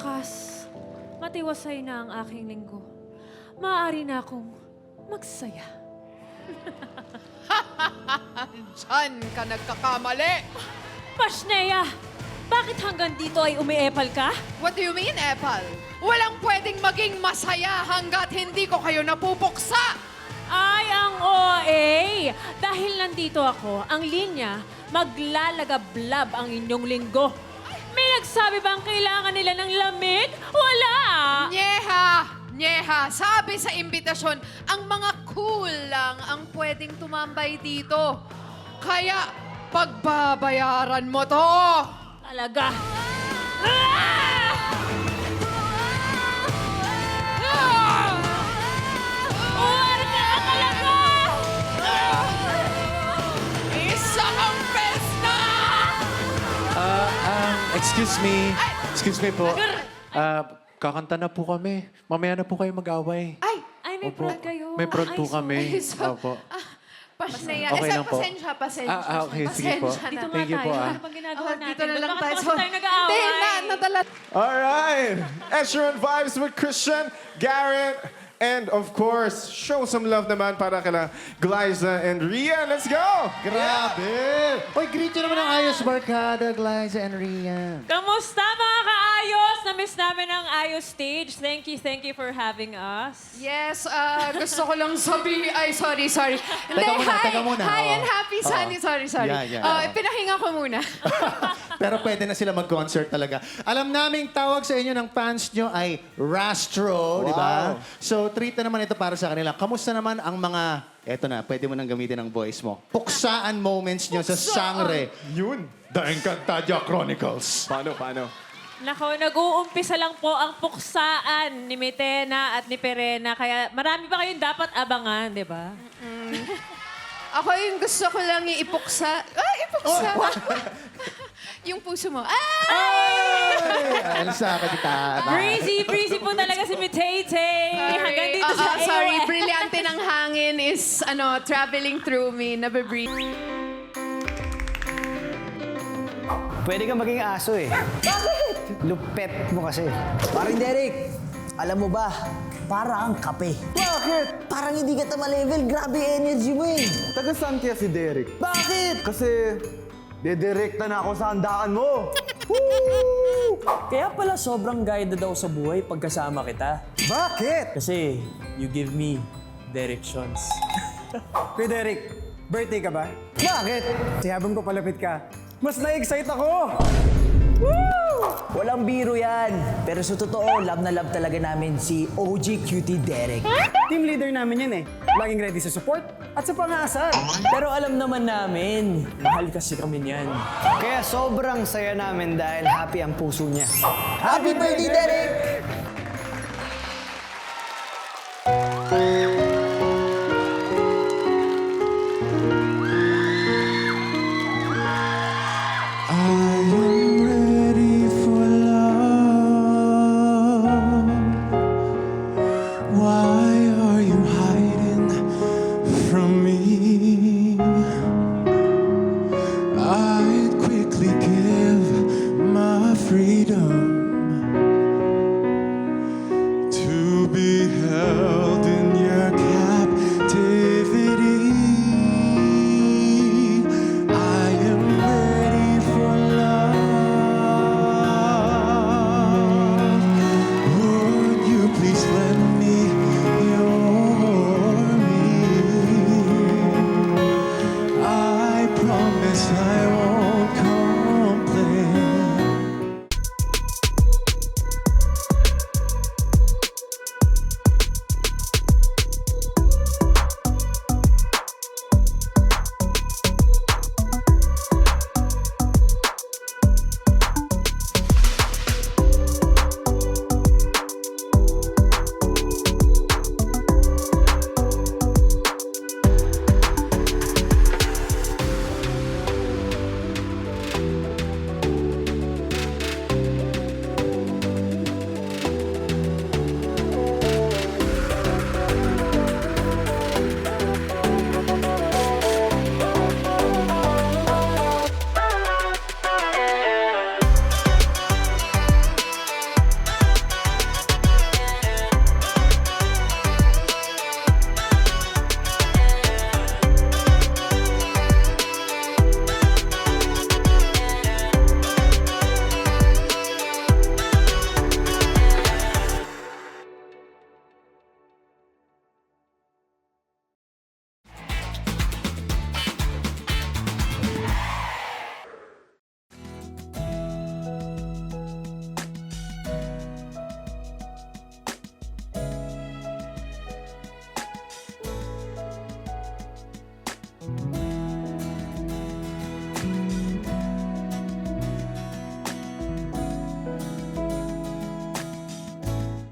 wakas, matiwasay na ang aking linggo. Maaari na akong magsaya. Diyan ka nagkakamali. Pasneya, bakit hanggang dito ay umiepal ka? What do you mean, Epal? Walang pwedeng maging masaya hanggat hindi ko kayo napupuksa. Ay, ang OA! Dahil nandito ako, ang linya, maglalagablab ang inyong linggo. May nagsabi bang kailangan nila ng lamig? Wala! Nyeha, sabi sa imbitasyon, ang mga cool lang ang pwedeng tumambay dito. Kaya, pagbabayaran mo to. Talaga. Ah! Uwarga ka talaga! Isa kang pesta! Excuse me po. Kakanta na po kami. Mamaya na po kayo mag-away. Ay, Ay, may Opo. prod kayo. May prod po Ay, kami. so- Opo. Pasensya. Okay lang po. Pasensya. Okay, sige po. Pasensya Dito na. nga Thank you tayo. po, Ano bang ginagawa natin? Dito na lang tayo. Bakit tayo nag-aaway? Hindi, nadala. Alright! Echelon Vibes with Christian, Garrett, and of course, show some love naman para kila Glyza and Rian. Let's go! Grabe! Hoy, greet nyo naman ang ayos, Barkada, Glyza, and Rian. Kamusta mga kaayos? Na-miss namin ang Ayos Stage. Thank you for having us. Yes, gusto ko lang sabihin. Ay, sorry. Hindi, Teka muna. Hi Oo. and happy Sunday. Sorry. Yeah. Pinahinga ko muna. Pero pwede na sila mag-concert talaga. Alam naming tawag sa inyo ng fans nyo ay Rastro, di ba? So, treat na naman ito para sa kanila. Kamusta naman ang mga, eto na, pwede mo nang gamitin ang voice mo. Puksaan moments nyo sa genre. Yun! The Encantadia Chronicles. Paano? Nako, nag-uumpisa lang po ang puksaan ni Mitena at ni Perena. Kaya marami pa kayong dapat abangan, di ba? Ako yung gusto ko lang ipuksa. Ipuksa. Yung puso mo. Ay! Alsa ka kita. Breezy po talaga si Mitete. Hanggang dito sa Sorry, AOS. brilyante ng hangin is traveling through me. Nabe-breathe. Pwede kang maging aso eh. Bakit? Lupet mo kasi. Parang Derek, alam mo ba, para ang kape. Bakit? Parang hindi ka ma-level, grabe energy mo eh. Taga saan kaya si Derek? Bakit? Kasi, dedirekta na ako sa handaan mo. Kaya pala sobrang guide daw sa buhay pagkasama kita. Bakit? Kasi you give me directions. Kuya Derek, birthday ka ba? Bakit? Kasi habang ko palapit ka, mas na-excite ako! Walang biro yan. Pero sa totoo, love na love talaga namin si OG Cutie Derek. Team leader namin yan eh. Laging ready sa support at sa pang-aasar. Pero alam naman namin, mahal kasi kami niyan. Kaya sobrang saya namin dahil happy ang puso niya. Happy birthday, Derek! Why are you hiding from me? I'd quickly give my freedom to be held in your captivity. I am ready for love. Would you please let me? I promise I won't